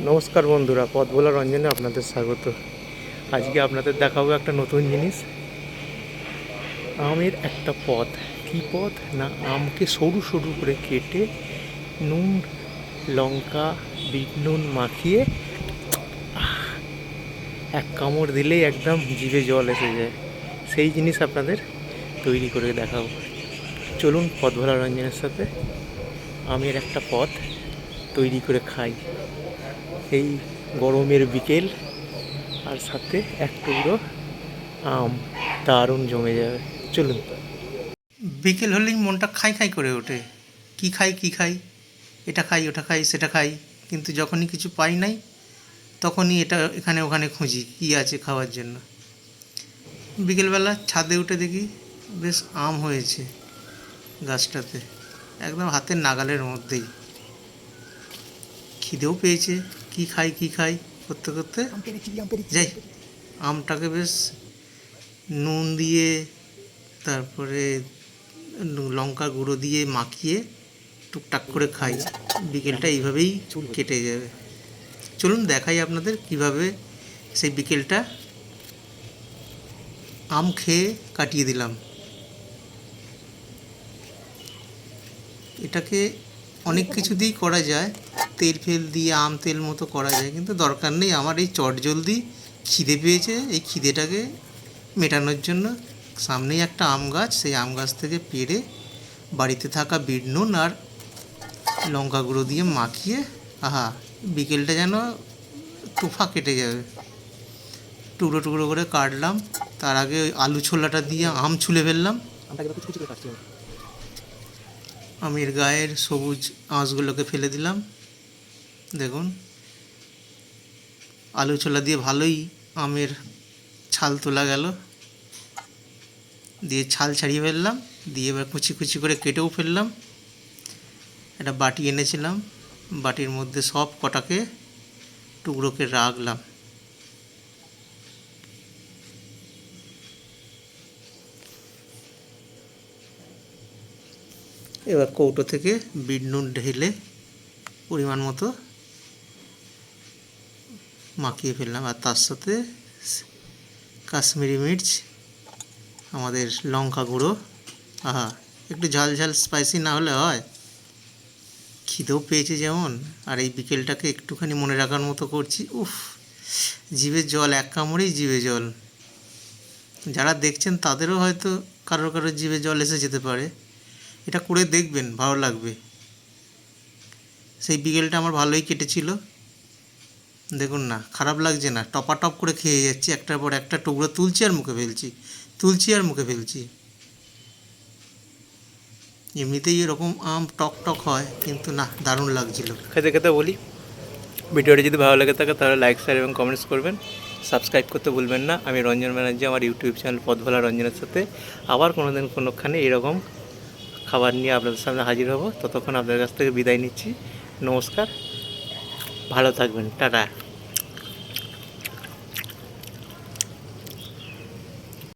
নমস্কার বন্ধুরা, পথ ভোলা রঞ্জনে আপনাদের স্বাগত। আজকে আপনাদের দেখাবো একটা নতুন জিনিস, আমের একটা পদ। কী পদ না, আমকে সরু সরু করে কেটে নুন, লঙ্কা, বিট নুন মাখিয়ে এক কামড় দিলেই একদম জিভে জল এসে যায়। সেই জিনিস আপনাদের তৈরি করে দেখাবো। চলুন পথ ভোলা রঞ্জনের সাথে আমের একটা পদ তৈরি করে খাই এই গরমের বিকেল, আর সাথে এক টুকরো আম, দারুণ জমে যাবে। চলুন। বিকেল হলেই মনটা খাই খাই করে ওঠে, কি খাই কি খাই, এটা খাই ওটা খাই সেটা খাই, কিন্তু যখনই কিছু পাই নাই তখনই এটা এখানে ওখানে খুঁজি কী আছে খাওয়ার জন্য। বিকেলবেলা ছাদে উঠে দেখি বেশ আম হয়েছে গাছটাতে, একদম হাতের নাগালের মধ্যেই। খিদেও পেয়েছে, কি খাই কি খাই করতে করতে যাই আমটাকে বেশ নুন দিয়ে, তারপরে লঙ্কা গুঁড়ো দিয়ে মাখিয়ে টুকটাক করে খাই। বিকেলটা এইভাবেই কেটে যাবে। চলুন দেখাই আপনাদের কিভাবে সেই বিকেলটা আম খেয়ে কাটিয়ে দিলাম। এটাকে অনেক কিছু দিয়েই করা যায়, তেল ফেল দিয়ে আম তেল মতো করা যায়, কিন্তু দরকার নেই। আমার এই চটজলদি খিদে পেয়েছে, এই খিদেটাকে মেটানোর জন্য সামনেই একটা আম গাছ, সেই আম গাছ থেকে পেড়ে বাড়িতে থাকা বিট নুন আর লঙ্কা গুঁড়ো দিয়ে মাখিয়ে, আহা, বিকেলটা যেন তুফা কেটে যাবে। টুকরো টুকরো করে কাটলাম, তার আগে ওই আলু ছোলাটা দিয়ে আম ছুলে ফেললাম। আমের গায়ের সবুজ আঁশগুলোকে ফেলে দিলাম। দেখুন, আলু ছোলা দিয়ে ভালোই আমের ছাল তোলা গেল, দিয়ে ছাল ছাড়িয়ে ফেললাম, দিয়ে এবার কুচি কুচি করে কেটেও ফেললাম। একটা বাটি এনেছিলাম, বাটির মধ্যে সব কটাকে টুকরোকে রাখলাম। এবার কৌটো থেকে বিট নুন ঢেলে পরিমাণ মতো মাখিয়ে ফেললাম, আর তার সাথে কাশ্মীরি মির্চ, আমাদের লঙ্কা গুঁড়ো। আহা, একটু ঝাল ঝাল স্পাইসি না হলে হয়। খিদেও পেয়েছে যেমন, আর এই বিকেলটাকে একটুখানি মনে রাখার মতো করছি। উফ, জিভে জল, এক কামড়েই জিভে জল। যারা দেখছেন তাদেরও হয়তো কারোর কারোর জিভে জল এসে যেতে পারে। এটা করে দেখবেন, ভালো লাগবে। সেই বিকেলটা আমার ভালোই কেটেছিল। দেখুন না, খারাপ লাগছে না, টপাটপ করে খেয়ে যাচ্ছি, একটার পর একটা টুকরো তুলছি আর মুখে ফেলছি, তুলছি আর মুখে ফেলছি। এমনিতেই এরকম আম টক টক হয়, কিন্তু না, দারুণ লাগছিল খেতে খেতে। বলি, ভিডিওটি যদি ভালো লেগে থাকে তাহলে লাইক, শেয়ার এবং কমেন্টস করবেন। সাবস্ক্রাইব করতে ভুলবেন না। আমি রঞ্জন ব্যানার্জি, আমার ইউটিউব চ্যানেল পথ ভোলা রঞ্জনের সাথে আবার কোনোদিন কোনোখানে এরকম খাবার নিয়ে আপনাদের সামনে হাজির হব। ততক্ষণ আপনাদের কাছ থেকে বিদায় নিচ্ছি। নমস্কার, ভালো থাকবেন, টাটা।